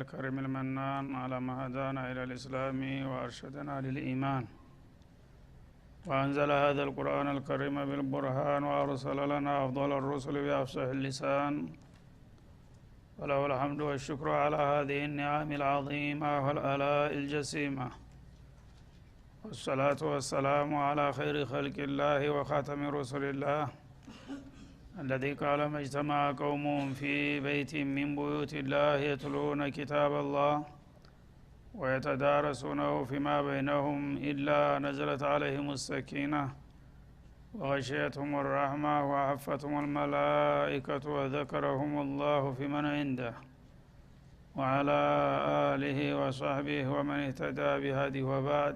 الكريم المنان على ما هدانا إلى الإسلام وأرشدنا للإيمان وأنزل هذا القرآن الكريم بالبرهان وأرسل لنا أفضل الرسل بأفصح اللسان وله الحمد والشكر على هذه النعم العظيمة والآلاء الجسيمة والصلاة والسلام على خير خلق الله وخاتم رسل الله الذي قال ما اجتمع قوم في بيت من بيوت الله يتلون كتاب الله ويتدارسونه فيما بينهم إلا نزلت عليهم السكينة وغشيتهم الرحمة وعفتهم الملائكة وذكرهم الله في من عنده وعلى آله وصحبه ومن اهتدى بهديه وبعد.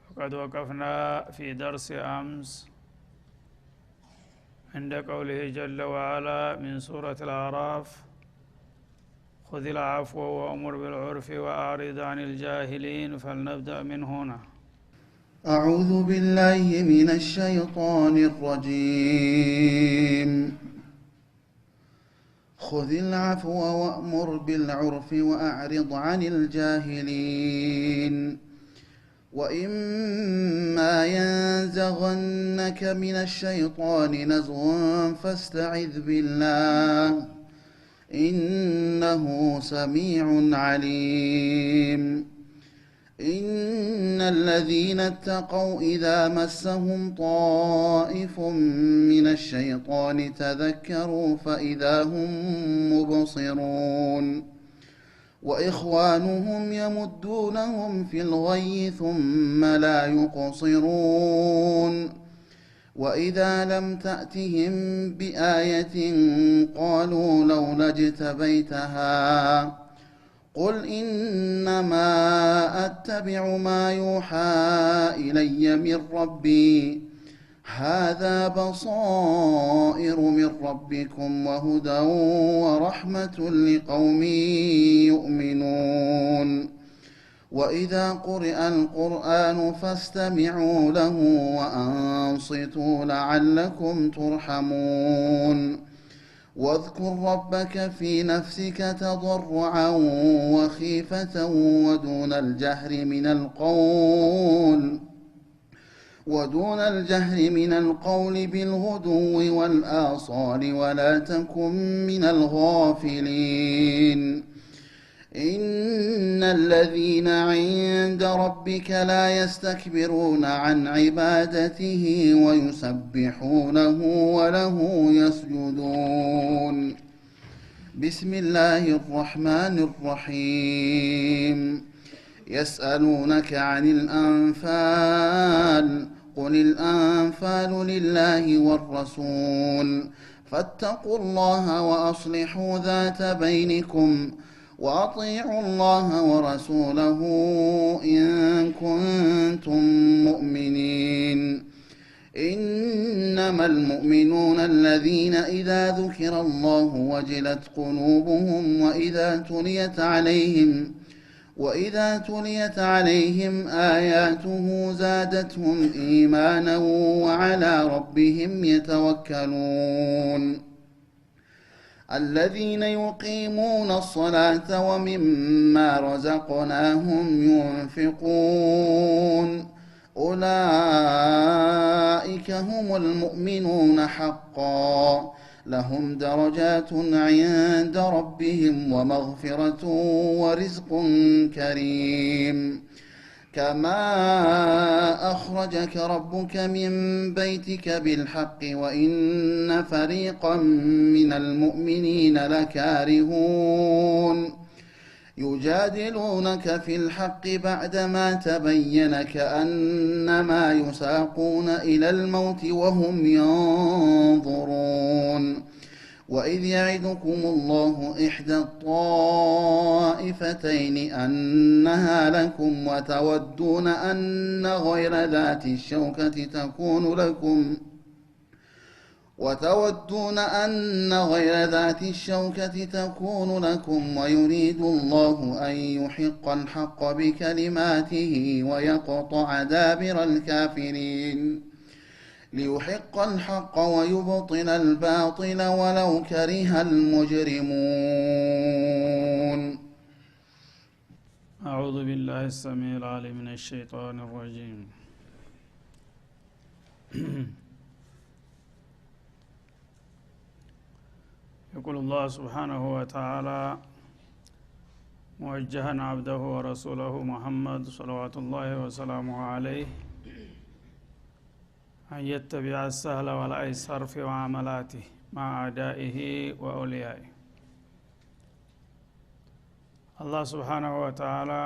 فقد وقفنا في درس أمس عند قوله جل وعلا من سورة الأعراف خذ العفو وأمر بالعرف وأعرض عن الجاهلين. فلنبدأ من هنا. أعوذ بالله من الشيطان الرجيم. خذ العفو وأمر بالعرف وأعرض عن الجاهلين وإما ينزغنك من الشيطان نزغ فاستعذ بالله إنه سميع عليم. إن الذين اتقوا إذا مسهم طائف من الشيطان تذكروا فإذا هم مبصرون وإخوانهم يمدونهم في الغي ثم لا يقصرون وإذا لم تأتهم بآية قالوا لولا اجتبيتها قل إنما أتبع ما يوحى إلي من ربي هذا بصائر من ربكم وهدى ورحمة لقوم يؤمنون. وإذا قرئ القرآن فاستمعوا له وأنصتوا لعلكم ترحمون. واذكر ربك في نفسك تضرعا وخيفة ودون الجهر من القول بالغدو والآصال ولا تكن من الغافلين. إن الذين عند ربك لا يستكبرون عن عبادته ويسبحونه وله يسجدون. بسم الله الرحمن الرحيم. يسألونك عن الأنفال قل الأنفال لله والرسول فاتقوا الله وأصلحوا ذات بينكم وأطيعوا الله ورسوله إن كنتم مؤمنين. إنما المؤمنون الذين إذا ذكر الله وجلت قلوبهم وإذا تليت عليهم آياته زادتهم إيمانا وعلى ربهم يتوكلون. الذين يقيمون الصلاة ومما رزقناهم ينفقون أولئك هم المؤمنون حقا لهم درجات عند ربهم ومغفرة ورزق كريم. كما أخرجك ربك من بيتك بالحق وإن فريقا من المؤمنين لكارهون يجادلونك في الحق بعدما تبين كأنما يساقون إلى الموت وهم ينظرون. وإذ يعدكم الله إحدى الطائفتين أنها لكم وتودون أن غير ذات الشوكة تكون لكم ويريد الله أن يحق الحق بكلماته ويقطع دابر الكافرين. ليحق الحق ويبطل الباطل ولو كره المجرمون أعوذ بالله السميع العليم من الشيطان الرجيم يقول الله سبحانه وتعالى موجها عبده ورسوله محمد صلوات الله وسلامه عليه أن يتبع السهل والأيسر في معاملاته مع أعدائه وأوليائه الله سبحانه وتعالى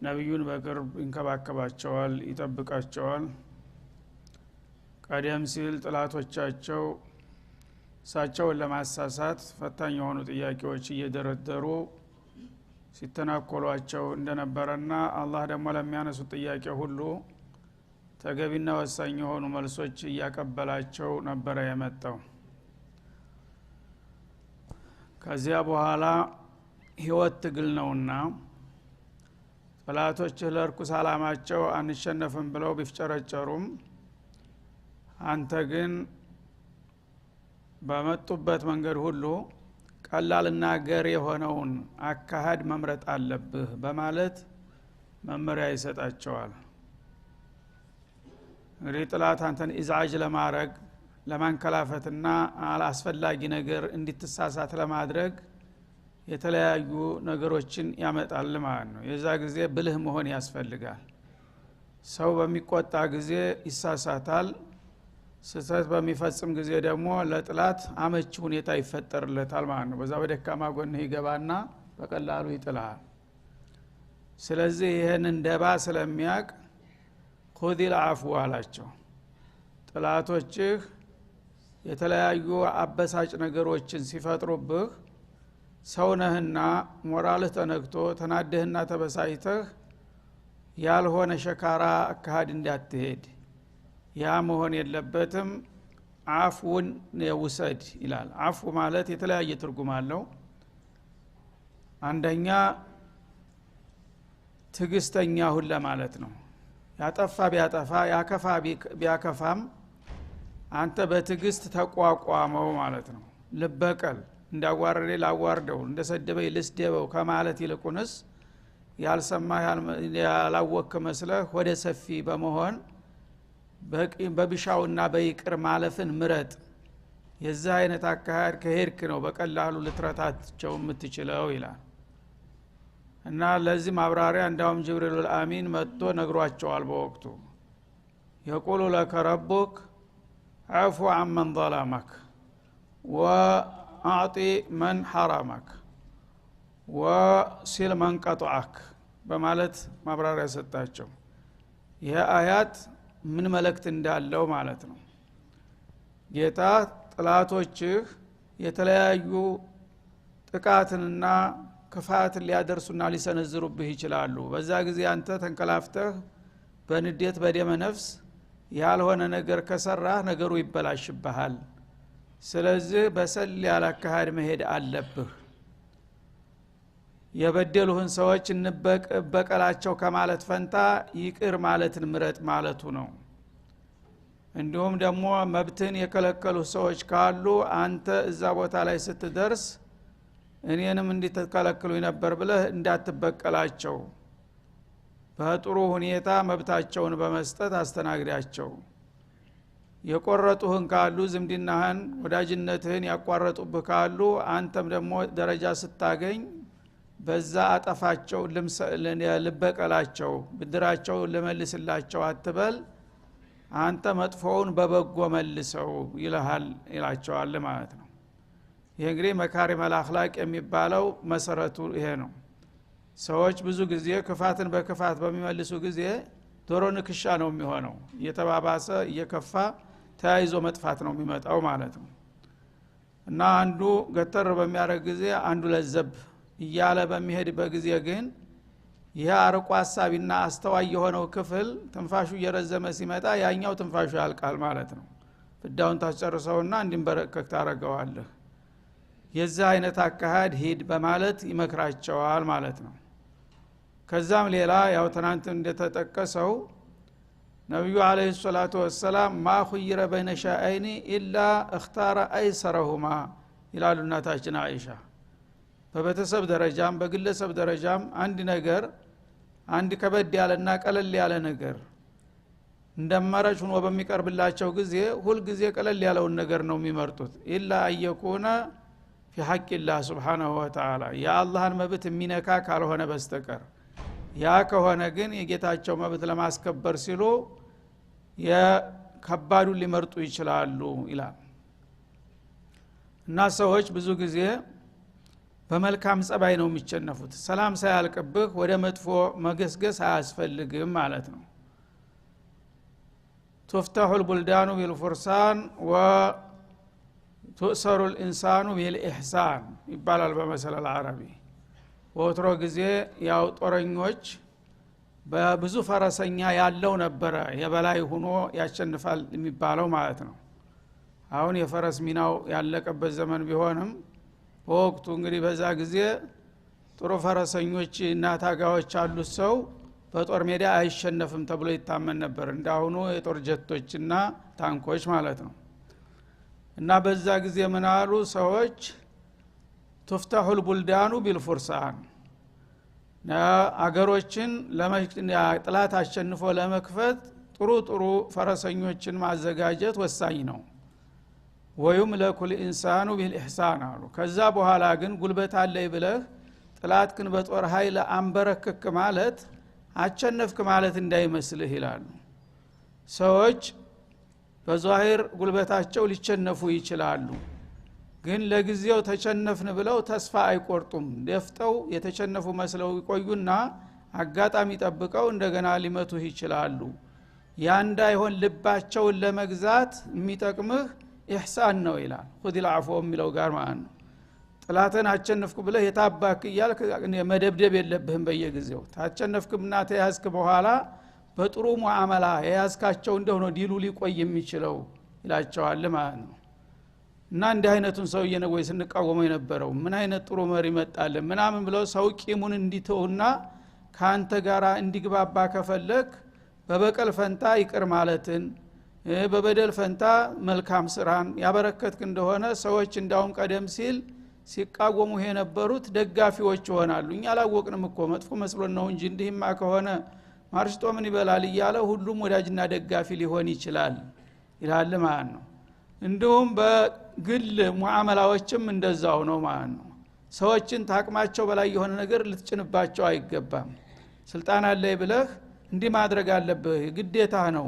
ነብዩን በቅርብ ይንከባከባቸዋል ይጠብቃቸዋል ቀደም ሲል ጥላቶቻቸው እሳቸውን ለማሳሳት ፈታኝ የሆኑ ጥያቄዎች እየደረደሩ ሲተናኮሏቸው እንደነበረና አላህ ደግሞ ለሚያነሱት ጥያቄ ሁሉ ተገቢና ወሳኝ የሆኑ መልሶች እያቀበላቸው ነበር የመጣው ከዚያ በኋላ ህይወት ትግል ነውና ጥላቶች ለርኩስ አላማቸው አንሸነፍም ብለው ቢፍጨረጨሩም አንተ ግን በመጡበት መንገድ ሁሉ ቀላልና ገር የሆነውን አካሃድ መምረጥ አለብህ በማለት መመሪያ ይሰጣቸዋል እንግዲህ ጥላት አንተን ኢዛጅ ለማድረግ ለማንከላፈትና አላስፈላጊ ነገር እንድትሳሳት ለማድረግ የተለያዩ ነገሮችን ያመጣል ማለት ነው የዛ ጊዜ ብልህ መሆን ያስፈልጋል ሰው በሚቆጣ ጊዜ ይሳሳታል ስህተት በሚፈጽም ጊዜ ደግሞ ለጥላት አመቺ ሁኔታ ይፈጠርለታል ማለት ነው በዛ በደካማ ጎንህ ይገባና በቀላሉ ይጥላል ስለዚህ ይሄን እንደባ ስለሚያቅ خذ العفو አላቸው ጥላቶችህ የተለያዩ አበሳጭ ነገሮችን ሲፈጥሩብህ ሰውነህና ሞራልህ ተነክቶ ተናደህና ተበሳይተህ ያልሆነ ሸካራ አካሃድ እንዳትሄድ ያ መሆን የለበትም አፍውን ውሰድ ይላል አፍ ማለት የተለያየ ትርጉም አለው አንደኛ ትግስተኛ ሁሉ ለማለት ነው ያጠፋ ቢያጠፋ ያከፋ ቢያከፋም አንተ በትግስት ተቋቋመው ማለት ነው ልበቀል እንዳዋረደ ላዋርደው እንደሰደበኝ ልስደበው ከማለት ይልቁንስ ያልሰማ ያላወከ መስለህ ወደ ሰፊ በመሆን በቢሻውና በይቅር ማለፍን ምረጥ የዛ አይነት አካሄድ ከሄድክ ነው በቀላሉ ልትረታቸው የምትችለው ይላል እና ለዚህ ማብራሪያ እንዳውም ጅብሪል አሚን መጥቶ ነግሯቸዋል በወቅቱ يقول لك ربك عفو عمن ظلمك وأعطي من حرمك وصل من قطعك በማለት ማብራሪያ ሰጣቸው ይሄ አያት ምን መልእክት እንዳለው ማለት ነው ጌታ ጥላቶችህ የተለያዩ ጥቃትንና ክፋትን ሊያደርሱና ሊሰነዝሩብህ ይችላሉ በዛ ጊዜ አንተ ተንከላፍተህ በንዴት በደመ ነፍስ ያልሆነ ነገር ከሰራህ ነገሩ ይበላሽብሃል ስለዚህ በሰል ያለ አካሄድ መሄድ አለብህ የበደሉህን ሰዎች እንበቀላቸው ከማለት ፈንታ ይቅር ማለትን ምረጥ ማለቱ ነው እንዲሁም ደግሞ መብትን የከለከሉ ሰዎች ካሉ አንተ እዛ ቦታ ላይ ስትደርስ እኔንም እንድትከለክሉ ነበር ብለህ እንዳትበቀላቸው በጥሩ ሁኔታ መብታቸውን በመስጠት አስተናግዳቸው የቆረጡህን ካሉ ዝምድናህን ወዳጅነትህን ያቋረጡብህ ካሉ አንተም ደግሞ ደረጃ ስታገኝ በዛ አጠፋቸው ልበቀላቸው ብድራቸው ለመልስላቸው አትበል አንተ መጥፎውን በበጎ መልሰው ይልሃል ይላቸዋል ማለት ነው ይሄ እንግዲህ መካሪም አልአኽላቅ የሚባለው መሰረቱ ይሄ ነው ሰዎች ብዙ ጊዜ ክፋትን በክፋት በሚመልሱ ጊዜ ዶሮ ንክሻ ነው የሚሆነው እየተባባሰ እየከፋ ተያይዞ መጥፋት ነው የሚመጣው ማለት ነው እና አንዱ ገተር በሚያረግ ጊዜ አንዱ ለዘብ እያለ በሚሄድበት ጊዜ ግን ይሄ አርቆ ሐሳቢና አስተዋይ የሆነው ክፍል ትንፋሹ እየረዘመ ሲመጣ ያኛው ትንፋሹ ያልቃል ማለት ነው ፍዳውን ታጨርሰውና እንዲንበረከክ ታረጋዋለህ የዛ አይነት አካሄድ ሂድ በማለት ይመክራቸዋል ማለት ነው ከዛም ሌላ ያው ትናንት እንደተጠቀሰው ነብዩ አለይሂ ሰላቱ ወሰለም ማ ኹይረ በይነ ሻአይኒ ኢላ اختار አይሰረሁማ ይላሉ እናታችን አይሻ። በቤተሰብ ደረጃም በግለሰብ ደረጃም አንድ ከበድ ያለና ቀለል ያለ ነገር እንደማራጭ ሆኖ በሚቀርብላቸው ጊዜ ሁሉ ጊዜ ቀለል ያለውን ነገር ነው የሚመርጡት። ኢላ አየኩና في حق الله سبحانه وتعالى ያ አላህን መብት የሚነካ ካልሆነ በስተቀር ያ ከሆነ ግን የጌታቸው መብት ለማስከበር ሲሉ የከባዱን ሊመርጡ ይችላሉ ይላል። እና ሰዎች ብዙ ጊዜ በመልካም ጸባይ ነው የሚቸነፉት። ሰላም ሳያልቅብህ ወደ መጥፎ መገስገስ አያስፈልግም ማለት ነው። تفتح البلدان بالفرسان وتؤسر الإنسان بالإحسان ይባላል በመሰለ العربي። ወትሮ ጊዜ ያው ጦረኞች በብዙ ፈረሰኛ ያለው ነበረ የበላይ ሆኖ ያሸንፋል የሚባለው ማለት ነው። አሁን የፈረስ ሚናው ያለቀበት ዘመን ቢሆንም በወቅቱ እንግዲህ በዛ ጊዜ ጥሩ ፈረሰኞች እና ታጋዮች ያሉት ሰው በጦር ሜዳ አይሸነፍም ተብሎ ይታመን ነበር፣ እንዳሁኑ የጦር ጀቶችና ታንኮች ማለት ነው። እና በዛ ጊዜ ምናሉ ሰዎች تفتح البلدان بالفرسان አገሮችን ለጥላት አሸንፎ ለመክፈት ጥሩ ፈረሰኞችን ማዘጋጀት ወሳኝ ነው። ወይምለኩ الانسان بالاحسان አሉ። ከዛ በኋላ ግን ጉልበት አለይ ብለህ ጥላትክን በጦር ኃይል አንበረከክ ማለት አቸነፍክ ማለት እንዳይመስልህ ይላሉ። ሰዎች በዛሂር ጉልበታቸው ሊቸነፉ ይችላሉ፣ ግን ለጊዜው ተቸነፍን ብለው ተስፋ አይቆርጡም። ደፍተው የተቸነፉ መስለው ይቆዩና አጋጣሚ ጠብቀው እንደገና ሊመቱህ ይችላሉ። ያ እንዳይሆን ልባቸውን ለመግዛት የሚጠቅምህ ኢህሳን ነው ይላል። ኹዲል አፍው የሚለው ጋር ማለት ነው። ጥላትን አቸነፍኩ ብለህ የታባክ ይያልክ መደብደብ የለብህም በየጊዜው። ታቸነፍክና ተያዝክ በኋላ በጥሩ ሙአመላ የያዝካቸው እንደሆነ ዲሉ ሊቆይ የሚችለው ይላቸዋል ማለት ነው። እና እንዲህ አይነቱን ሰውዬ ነው ወይ ስንቃወመው የነበረው ምን አይነት ጥሩ መሪ መጣለ ምናምን ብለው ሰው ቂሙን እንዲተውና ካንተ ጋራ እንዲግባባ ከፈለክ በበቀል ፈንታ ይቅር ማለትን በበደል ፈንታ መልካም ስራን ያበረከትክ እንደሆነ ሰዎች እንዳውም ቀደም ሲል ሲቃወሙ የነበሩት ደጋፊዎች ይሆናሉ። እኛ አላወቅንም እኮ መጥፎ መስሎን ነው እንጂ እንዲህማ ከሆነ ማርሽቶ ምን ይበላል እያለ ሁሉም ወዳጅና ደጋፊ ሊሆን ይችላል ይላል ማለት ነው። እንደውም በግል ሙአመላዎችም እንደዛው ነው ማለት ነው። ሰዎችን ታቅማቸው በላይ የሆነ ነገር ልትጭንባቸው አይገባም። ስልጣን አለይ ብለህ እንዲህ ማድረግ አለብህ ግዴታ ነው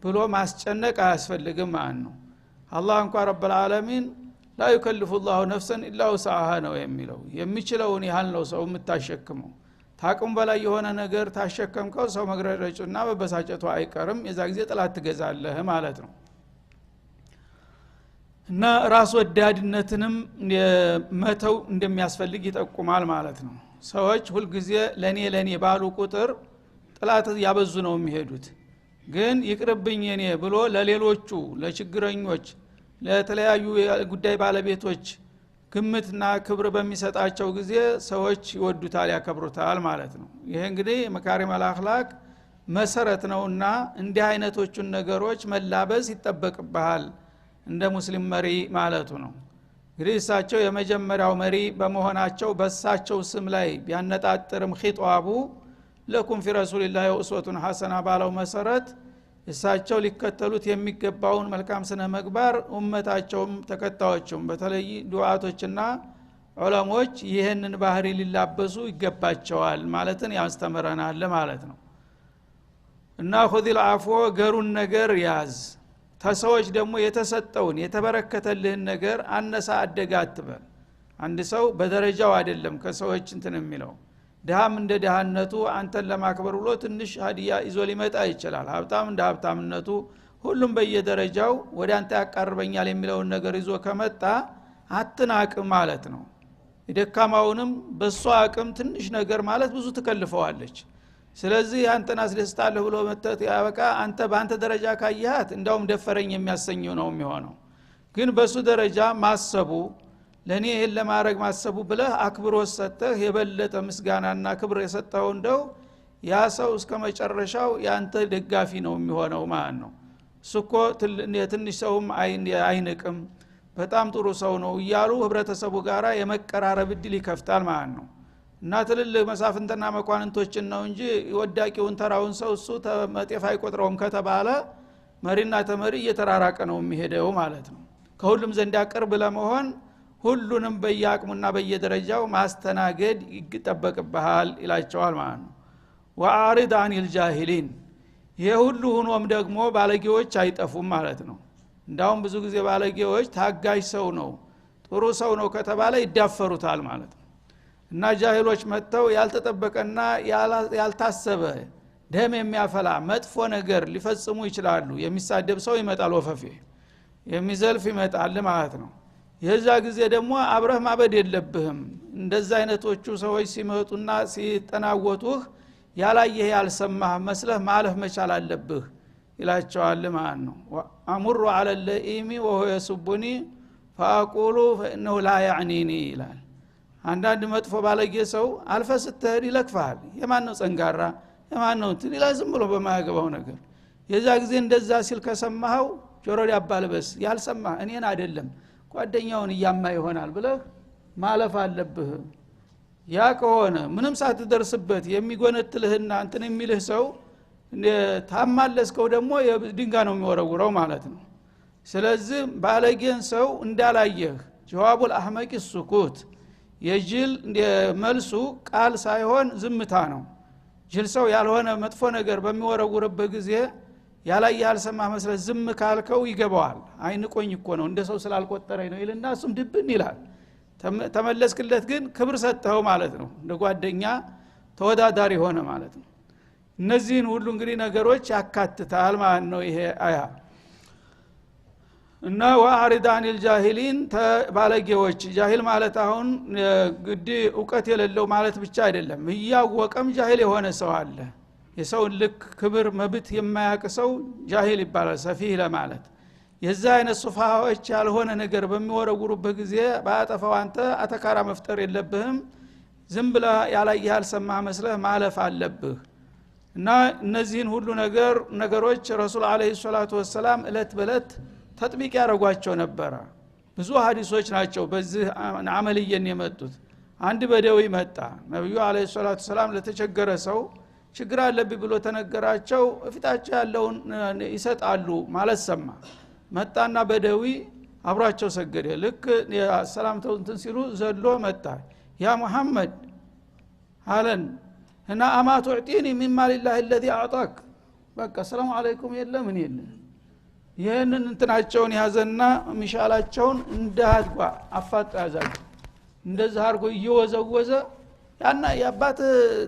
ብሎ ማስጨነቅ አያስፈልግም ማለት ነው። አላህ እንኳን ረብ العالمين لا يكلف الله نفسا الا وسعها ነው የሚለው። የሚችለውን ያህል ነው ሰው የምታሸክመው። ታቅም በላይ የሆነ ነገር ታሸከምከው ሰው መግረረጭና በበሳጨቱ አይቀርም። የዛ ጊዜ ጥላት ትገዛለህ ማለት ነው። እና ራስ ወዳድነትንም መተው እንደሚያስፈልግ ይጠቁማል ማለት ነው። ሰዎች ሁሉ ጊዜ ለኔ ባሉ ቁጥር ጥላት ያበዙ ነው የሚሄዱት። ግን ይቅርብኝ እኔ ብሎ ለሌሎቹ ለችግረኞች ለተለያዩ ጉዳይ ባለቤቶች ግምትና ክብር በሚሰጣቸው ጊዜ ሰዎች ይወዱታል ያከብሩታል ማለት ነው። ይሄ እንግዲህ መካሪም አልአኽላቅ መሰረት ነውና እንዲህ አይነቶቹን ነገሮች መላበስ ይጠበቅብሃል እንደ ሙስሊም መሪ ማለቱ ነው። እንግዲህ እሳቸው የመጀመሪያው መሪ በመሆናቸው በሳቸው ስም ላይ ቢያነጣጥርም ኺጧቡ ለኩም ፊ ረሱሊላሂ ኡስወቱን ሐሰና ባለው መሰረት እሳቸው ሊከተሉት የሚገባውን መልካም ስነ ምግባር ኡመታቸውም ተከታዮችም በተለይ ዱዓቶችና ዑለሞች ይሄንን ባህሪ ሊላበሱ ይገባቸዋል ማለትን ያስተምረናል ማለት ነው። እና ኹዲል አፍው ገሩን ነገር ያዝ፣ ተሰዎች ደግሞ የተሰጠውን የተበረከተልህን ነገር አነሳ አደጋ አትበል። አንድ ሰው በደረጃው አይደለም ከሰዎች እንትን የሚለው። ድሃም እንደ ድሃነቱ አንተን ለማክበር ብሎ ትንሽ ሀዲያ ይዞ ሊመጣ ይችላል። ሀብታም እንደ ሀብታምነቱ ሁሉም በየደረጃው ወደ አንተ ያቀርበኛል የሚለውን ነገር ይዞ ከመጣ አትናቅ ማለት ነው። የደካማውንም በሷ አቅም ትንሽ ነገር ማለት ብዙ ትከልፈዋለች። ስለዚህ አንተን አስደስታለሁ ብሎ መተት ያበቃ አንተ በአንተ ደረጃ ካያት እንዳውም ደፈረኝ የሚያሰኘው ነው የሚሆነው። ግን በሱ ደረጃ ማሰቡ ለኔ ይሄን ለማድረግ ማሰቡ ብለህ አክብሮት ሰጠህ የበለጠ ምስጋናና ክብር የሰጠው እንደው ያ ሰው እስከ መጨረሻው ያንተ ደጋፊ ነው የሚሆነው ማለት ነው። እሱኮ ትንሽ ሰውም አይንቅም በጣም ጥሩ ሰው ነው እያሉ ህብረተሰቡ ጋራ የመቀራረብ እድል ይከፍታል ማለት ነው። እና ትልልቅ መሳፍንትና መኳንንቶችን ነው እንጂ ወዳቂውን ተራውን ሰው እሱ ተመጤፍ አይቆጥረውም ከተባለ መሪና ተመሪ እየተራራቀ ነው የሚሄደው ማለት ነው። ከሁሉም ዘንድ ቅርብ ለመሆን ሁሉንም በየአቅሙና በየደረጃው ማስተናገድ ይጠበቅብሃል ይላቸዋል ማለት ነው። ወአሪድ አኒል ጃሂሊን ይሄ ሁሉ ሆኖም ደግሞ ባለጌዎች አይጠፉም ማለት ነው። እንዳውም ብዙ ጊዜ ባለጌዎች ታጋሽ ሰው ነው ጥሩ ሰው ነው ከተባለ ይዳፈሩታል ማለት ነው። እና ጃሂሎች መጥተው ያልተጠበቀና ያልታሰበ ደም የሚያፈላ መጥፎ ነገር ሊፈጽሙ ይችላሉ። የሚሳደብ ሰው ይመጣል፣ ወፈፌ የሚዘልፍ ይመጣል ማለት ነው። የዛ ጊዜ ደግሞ አብረህ ማበድ የለብህም። እንደዛ አይነቶቹ ሰዎች ሲመጡና ሲጠናወቱህ ያላየህ ያልሰማህ መስለህ ማለፍ መቻል አለብህ ይላቸዋል ማለት ነው። አሙሩ አለ ለኢሚ ወሆ የሱቡኒ ፈአቁሉ ፈኢነሁ ላ ያዕኒኒ ይላል። አንዳንድ መጥፎ ባለጌ ሰው አልፈ ስትሄድ ይለክፋል። የማን ነው ጸንጋራ የማን ነው እንትን ይላል ዝም ብሎ በማያገባው ነገር። የዛ ጊዜ እንደዛ ሲል ከሰማኸው ጆሮ ያባልበስ ያልሰማህ እኔን አይደለም ጓደኛውን እያማ ይሆናል ብለህ ማለፍ አለብህ። ያ ከሆነ ምንም ሳትደርስበት የሚጎነትልህና እንትን የሚልህ ሰው ታማለስከው ደግሞ ድንጋይ ነው የሚወረውረው ማለት ነው። ስለዚህ ባለጌን ሰው እንዳላየህ ጀዋቡል አህመቂ ሱኩት የጅል መልሱ ቃል ሳይሆን ዝምታ ነው። ጅል ሰው ያልሆነ መጥፎ ነገር በሚወረውርበት ጊዜ ያላየህ ያልሰማህ መስለህ ዝም ካልከው ይገባዋል። አይንቆኝ እኮ ነው እንደ ሰው ስላልቆጠረኝ ነው ይልና እሱም ድብን ይላል። ተመለስክለት ግን ክብር ሰጠኸው ማለት ነው። እንደ ጓደኛ ተወዳዳሪ ሆነ ማለት ነው። እነዚህን ሁሉ እንግዲህ ነገሮች ያካትታል ማለት ነው ይሄ አያ። እና ወአሪድ አኒል ጃሂሊን ባለጌዎች ጃሂል ማለት አሁን ግድ ዕውቀት የሌለው ማለት ብቻ አይደለም። እያወቀም ጃሂል የሆነ ሰው አለ። የሰውን ልክ ክብር መብት የማያውቅ ሰው ጃሂል ይባላል ሰፊህ ለማለት። የዛ አይነት ሱፋዎች ያልሆነ ነገር በሚወረውሩበት ጊዜ ባጠፋው አንተ አተካራ መፍጠር የለብህም። ዝም ብለህ ያላየህ ያልሰማህ መስለህ ማለፍ አለብህ። እና እነዚህን ሁሉ ነገሮች ረሱል አለይሂ ሰላቱ ወሰለም እለት በለት ተጥቢቅ ያደርጓቸው ነበር። ብዙ ሐዲሶች ናቸው በዚህ አመልየን የመጡት። አንድ በደዊ መጣ። ነብዩ አለይሂ ሰላቱ ወሰለም ለተቸገረ ሰው ችግር አለብኝ ብሎ ተነገራቸው። ፊታቸው ያለውን ይሰጣሉ ማለት ሰማ። መጣና በደዊ አብሯቸው ሰገደ። ልክ ሰላምታው እንትን ሲሉ ዘሎ መጣ። ያ ሙሐመድ አለን እና አማ ተዕጢኒ ሚን ማሊላሂ الذي اعطاك በቃ ሰላም አለይኩም የለም ምን የለም። ይሄንን እንትናቸውን ያዘና ሚሻላቸውን እንዳድጓ አፋጣ ያዛቸው። እንደዛ አርጎ እየወዘወዘ ያና ያባት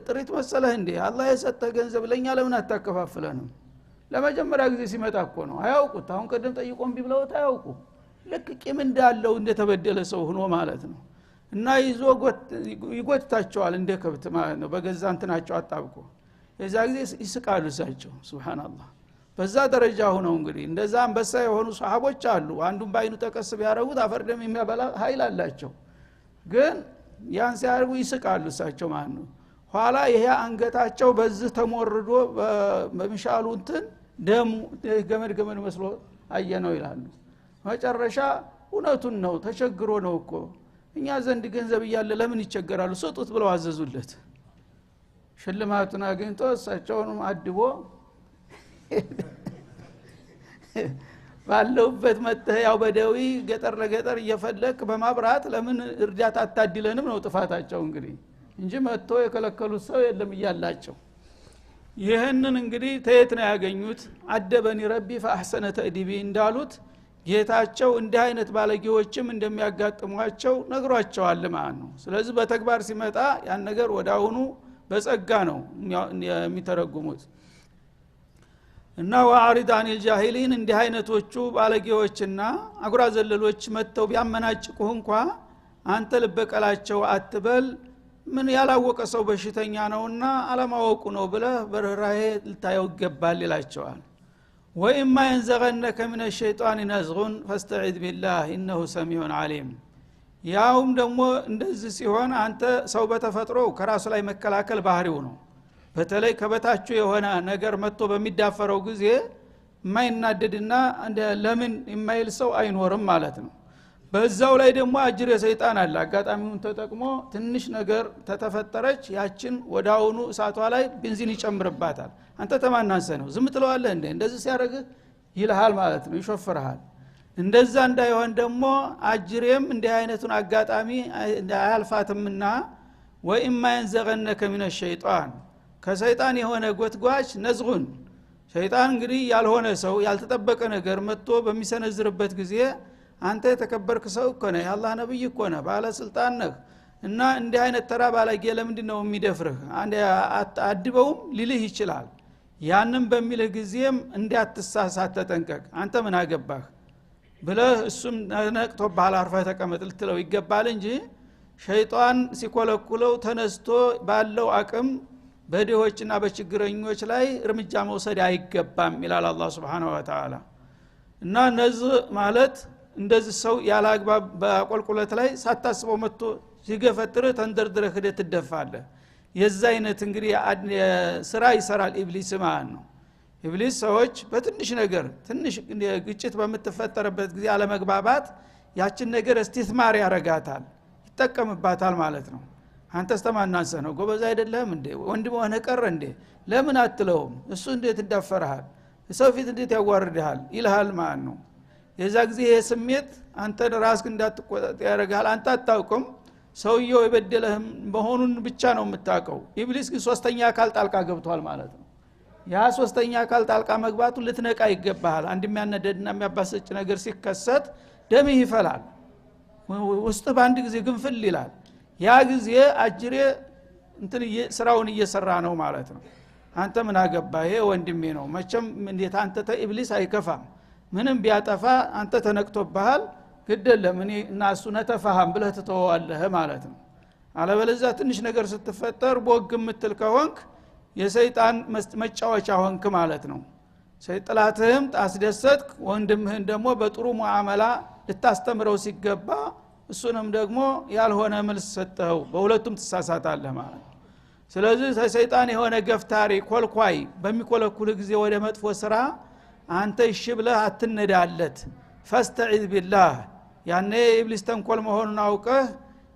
ጥሪት መሰለህ እንዴ አላህ የሰጠህ ገንዘብ ለኛ ለምን አታከፋፍለንም? ለመጀመሪያ ጊዜ ሲመጣ እኮ ነው አያውቁት። አሁን ቀደም ጠይቆም ቢብለውት አያውቁ። ልክ ቂም እንዳለው እንደተበደለ ሰው ሆኖ ማለት ነው። እና ይጎትታቸዋል እንደ ከብት ማለት ነው። በገዛ እንትናቸው አጣብቆ የዛ ጊዜ ይስቃሉ እሳቸው ሱብሃንአላህ። በዛ ደረጃ ሆነው እንግዲህ እንደዛ አንበሳ የሆኑ ሱሐቦች አሉ። አንዱን ባይኑ ተቀስ ቢያረጉት አፈርደም የሚያበላ ኃይል አላቸው። ግን ያን ሲያርጉ ይስቃሉ እሳቸው ማለት ነው። ኋላ ይሄ አንገታቸው በዚህ ተሞርዶ በሚሻሉ እንትን ደም ገመድ መስሎ አየነው ይላሉ። መጨረሻ እውነቱን ነው ተቸግሮ ነው እኮ እኛ ዘንድ ገንዘብ እያለ ለምን ይቸገራሉ ስጡት ብለው አዘዙለት። ሽልማቱን አግኝቶ እሳቸውንም አድቦ ባለውበት መጥተህ ያው በደዊ ገጠር ለገጠር እየፈለክ በማብራት ለምን እርዳታ አታድለንም ነው ጥፋታቸው እንግዲህ እንጂ መጥቶ የከለከሉት ሰው የለም እያላቸው። ይሄንን እንግዲህ ተየት ነው ያገኙት? አደበኒ ረቢ ፈአህሰነ ተእዲቢ እንዳሉት ጌታቸው እንዲህ አይነት ባለጌዎችም እንደሚያጋጥሟቸው ነግሯቸዋል ማለት ነው። ስለዚህ በተግባር ሲመጣ ያን ነገር ወዳውኑ በጸጋ ነው የሚተረጉሙት። እና ወአሪድ አኒል ጃሂሊን እንዲህ አይነቶቹ ባለጌዎችና አጉራ ዘለሎች መተው ቢያመናጭቁህ እንኳን አንተ ልበቀላቸው አትበል። ምን ያላወቀ ሰው በሽተኛ ነውና አለማወቁ ነው ብለህ በርህራሄ ልታየው ይገባል ይላቸዋል። ወኢማ ينزغنك من الشيطان نزغ فاستعذ بالله انه سميع عليم። ያውም ደግሞ እንደዚህ ሲሆን አንተ ሰው በተፈጥሮ ከራሱ ላይ መከላከል ባህሪው ነው። በተለይ ከበታቹ የሆነ ነገር መጥቶ በሚዳፈረው ጊዜ የማይናደድና ለምን የማይል ሰው አይኖርም ማለት ነው። በዛው ላይ ደግሞ አጅር የሰይጣን አለ። አጋጣሚውን ተጠቅሞ ትንሽ ነገር ተተፈጠረች ያችን ወዳውኑ እሳቷ ላይ ቤንዚን ይጨምርባታል። አንተ ተማናንሰ ነው ዝም ትለዋለህ እንዴ እንደዚህ ሲያደርግ ይልሃል ማለት ነው፣ ይሾፍርሃል። እንደዛ እንዳይሆን ደግሞ አጅሬም እንዲህ አይነቱን አጋጣሚ አያልፋትምና ወኢማ ينزغنك من الشيطان ከሰይጣን የሆነ ጎትጓች ነዝጉን ሸይጣን እንግዲህ ያልሆነ ሰው ያልተጠበቀ ነገር መጥቶ በሚሰነዝርበት ጊዜ አንተ የተከበርክ ሰው እኮ ነህ፣ የአላህ ነብይ እኮ ነህ፣ ባለ ስልጣን ነህ እና እንዲህ አይነት ተራ ባለጌ ለምንድነው የሚደፍርህ አንዴ አድበውም ሊልህ ይችላል። ያንን በሚልህ ጊዜም እንዲያትሳሳት ተጠንቀቅ። አንተ ምን አገባህ ብለህ እሱም ነቅቶብሃል አርፈህ ተቀመጥ ልትለው ይገባል እንጂ ሸይጣን ሲኮለኩለው ተነስቶ ባለው አቅም በድሆችና በችግረኞች ላይ እርምጃ መውሰድ አይገባም ይላል አላህ Subhanahu Wa Ta'ala። እና ነዚህ ማለት እንደዚህ ሰው ያላግባብ በቆልቁለት ላይ ሳታስበው መጥቶ ሲገፈጥር ተንደርድረህ ሄደህ ትደፋለህ። የዛ አይነት እንግዲህ ስራ ይሰራል ኢብሊስ ማለት ነው። ኢብሊስ ሰዎች በትንሽ ነገር ትንሽ ግጭት በመተፈጠረበት ጊዜ አለመግባባት ያችን ነገር እስቲስማር ያረጋታል፣ ይጠቀምባታል ማለት ነው። አንተስ ተማናንሰ ነው ጎበዝ አይደለም እንዴ ወንድም ሆነ ቀረ እንዴ ለምን አትለውም እሱ እንዴት እንዳፈራሃል ሰው ፊት እንዴት ያዋርድሃል ይልሃል ማለት ነው። የዛ ጊዜ ይሄ ስሜት አንተ ራስህ እንዳትቆጣጥ ያረጋል። አንተ አታውቅም ሰውየው የበደለህ መሆኑን ብቻ ነው የምታውቀው። ኢብሊስ ግን ሶስተኛ አካል ጣልቃ ገብቷል ማለት ነው። ያ ሶስተኛ አካል ጣልቃ መግባቱ ልትነቃ ይገባሃል። አንድ የሚያነደድና የሚያባስጭ ነገር ሲከሰት ደምህ ይፈላል፣ ውስጥ በአንድ ጊዜ ግንፍል ይላል። ያ ጊዜ አጅሬ እንትን ስራውን እየሰራ ነው ማለት ነው። አንተ ምን አገባህ ይሄ ወንድሜ ነው መቼም እንዴት አንተ ኢብሊስ አይከፋም ምንም ቢያጠፋ አንተ ተነቅቶብሃል ግደለም እኔ እና እሱ ነተፋሃም ብለህ ትተዋለህ ማለት ነው። አለበለዚያ ትንሽ ነገር ስትፈጠር ቦግ ምትል ከሆንክ የሰይጣን መጫወቻ ሆንክ ማለት ነው። ሰይጣላትህም ታስደሰትክ ወንድምህን ደግሞ በጥሩ ሙአመላ ልታስተምረው ሲገባ እሱንም ደግሞ ያልሆነ መልስ ሰጠው፣ በሁለቱም ተሳሳታለህ ማለት ነው። ስለዚህ ሰይጣን የሆነ ገፍታሪ ኮልኳይ በሚኮለኩል ጊዜ ወደ መጥፎ ስራ አንተ እሺ ብለህ አትነዳለት። ፈስተዒዝ ቢላህ ያኔ ኢብሊስ ተንኮል መሆኑን አውቀህ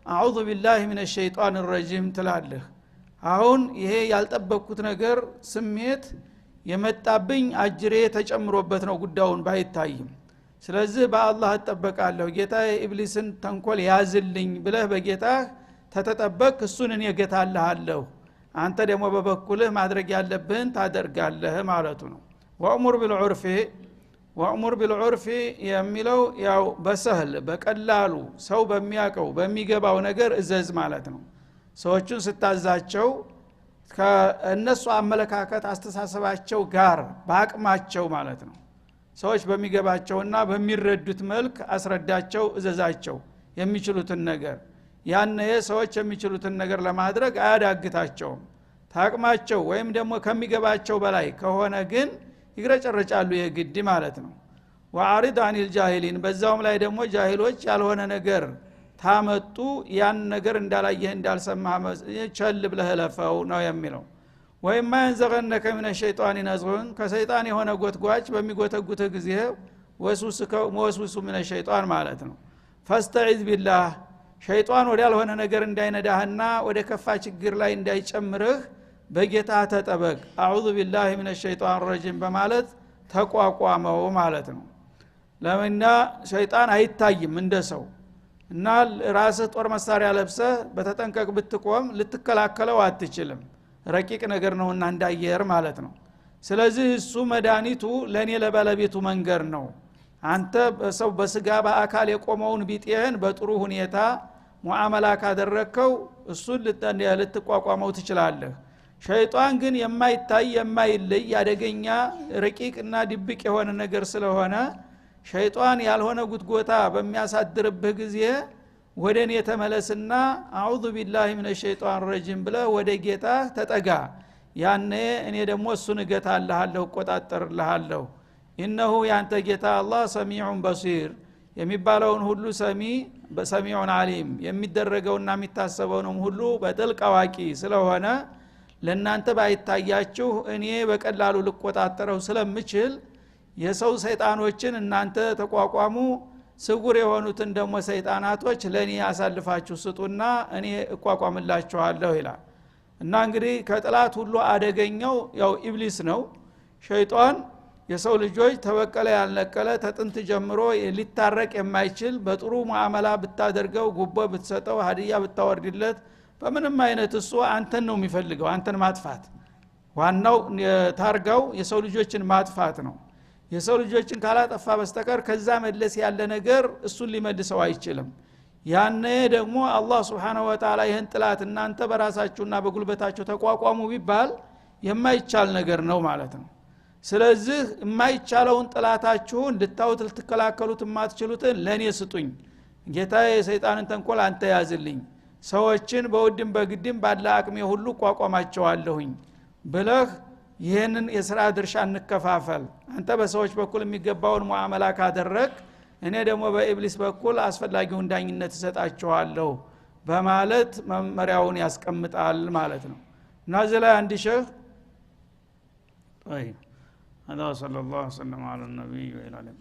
አዑዙ ቢላሂ ሚነ ሸይጣን ረጂም ትላለህ። አሁን ይሄ ያልጠበቅኩት ነገር ስሜት የመጣብኝ አጅሬ ተጨምሮበት ነው ጉዳዩን ባይታይም፣ ስለዚህ በአላህ እጠበቃለሁ ጌታ ኢብሊስን ተንኮል ያዝልኝ ብለህ በጌታህ ተተጠበቅ እሱን እኔ ገታለሁ። አንተ ደግሞ በበኩልህ ማድረግ ያለብህን ታደርጋለህ ማለቱ ነው። ወእሙር ቢልዑርፊ የሚለው ያው በሰህል በቀላሉ ሰው በሚያቀው በሚገባው ነገር እዘዝ ማለት ነው። ሰዎችን ስታዛቸው ከእነሱ አመለካከት አስተሳሰባቸው ጋር በአቅማቸው ማለት ነው። ሰዎች በሚገባቸውና በሚረዱት መልክ አስረዳቸው፣ እዘዛቸው የሚችሉትን ነገር። ያነ ሰዎች የሚችሉትን ነገር ለማድረግ አያዳግታቸውም። ታቅማቸው ወይም ደግሞ ከሚገባቸው በላይ ከሆነ ግን ይግረጨረጫሉ የግድ ማለት ነው። ወአሪድ አኒል ጃሂሊን በዛውም ላይ ደግሞ ጃሂሎች ያልሆነ ነገር ታመጡ ያን ነገር እንዳላየህ እንዳልሰማህ ቸል ብለህ ለፈው ነው የሚለው። ወይማ ينزغنك من الشيطان نزغ ከሰይጣን የሆነ ጎትጓች በሚጎተጉተ ጊዜ ወስውሱ من الشيطان ማለት ነው። ፈስተዒዝ ቢላህ ሸይጣን ወደ ያልሆነ ነገር እንዳይነዳህና ወደ ከፋ ችግር ላይ እንዳይጨምርህ በጌታ ተጠበቅ። አዑዙ ቢላሂ ሚነ ሸይጣን ረጂም በማለት ተቋቋመው ማለት ነው። ለምንና ሸይጣን አይታይም እንደሰው እና ራስህ ጦር መሳሪያ ለብሰህ በተጠንቀቅ ብትቆም ልትከላከለው አትችልም። ረቂቅ ነገር ነውና እንዳየር ማለት ነው። ስለዚህ እሱ መድኃኒቱ ለኔ ለባለቤቱ መንገር ነው። አንተ በሰው በስጋ በአካል የቆመውን ቢጤህን በጥሩ ሁኔታ ሙአመላ ካደረከው እሱ ልትቋቋመው ትችላለህ። ሸይጣን ግን የማይታይ የማይለይ ያደገኛ ረቂቅና ድብቅ የሆነ ነገር ስለሆነ ሸይጣን ያልሆነ ጉትጎታ በሚያሳድርብህ ጊዜ ወደኔ ተመለስና አዑዙ ቢላሂ ሚነ ሸይጣን ረጂም ብለህ ወደ ጌታ ተጠጋ። ያኔ እኔ ደግሞ እሱን እገታለሁ እቆጣጠርልሃለሁ። ኢነሁ ያንተ ጌታ አላህ ሰሚዑን በሲር የሚባለውን ሁሉ ሰሚ በሰሚዑን አሊም የሚደረገውና የሚታሰበውንም ሁሉ በጥልቅ አዋቂ ስለሆነ ለናንተ ባይታያችሁ እኔ በቀላሉ ልቆጣጠረው ስለምችል የሰው ሰይጣኖችን እናንተ ተቋቋሙ ስጉር የሆኑትን ደሞ ሰይጣናቶች ለኔ ያሳልፋችሁ ስጡና እኔ እቋቋምላችኋለሁ ይላል እና እንግዲህ ከጥላት ሁሉ አደገኛው ያው ኢብሊስ ነው ሸይጣን የሰው ልጆች ተበቀለ ያልነቀለ ተጥንት ጀምሮ ሊታረቅ የማይችል በጥሩ ሙአመላ ብታደርገው ጉቦ ብትሰጠው ሀዲያ ብታወርድለት በምንም አይነት እሱ አንተን ነው የሚፈልገው አንተን ማጥፋት ዋናው ታርጋው የሰው ልጆችን ማጥፋት ነው የሰው ልጆችን ካላጠፋ በስተቀር ከዛ መለስ ያለ ነገር እሱን ሊመልሰው አይችልም ያኔ ደግሞ አላህ Subhanahu Wa Ta'ala ይሄን ጥላት እናንተ በራሳችሁና በጉልበታችሁ ተቋቋሙ ቢባል የማይቻል ነገር ነው ማለት ነው ስለዚህ የማይቻለውን ጥላታችሁን ልታውት ልትከላከሉት የማትችሉትን ለኔ ስጡኝ ጌታዬ የሰይጣንን ተንኮል አንተ ያዝልኝ ሰዎችን በውድም በግድም ባለ አቅሜ ሁሉ ቋቋማቸዋለሁኝ ብለህ ይሄንን የሥራ ድርሻ እንከፋፈል አንተ በሰዎች በኩል የሚገባውን ሙአመላ ካደረክ እኔ ደግሞ በኢብሊስ በኩል አስፈላጊውን ዳኝነት እሰጣቸዋለሁ በማለት መመሪያውን ያስቀምጣል ማለት ነው ናዘላ አንድ ሸህ طيب هذا صلى الله وسلم على النبي وعلى اله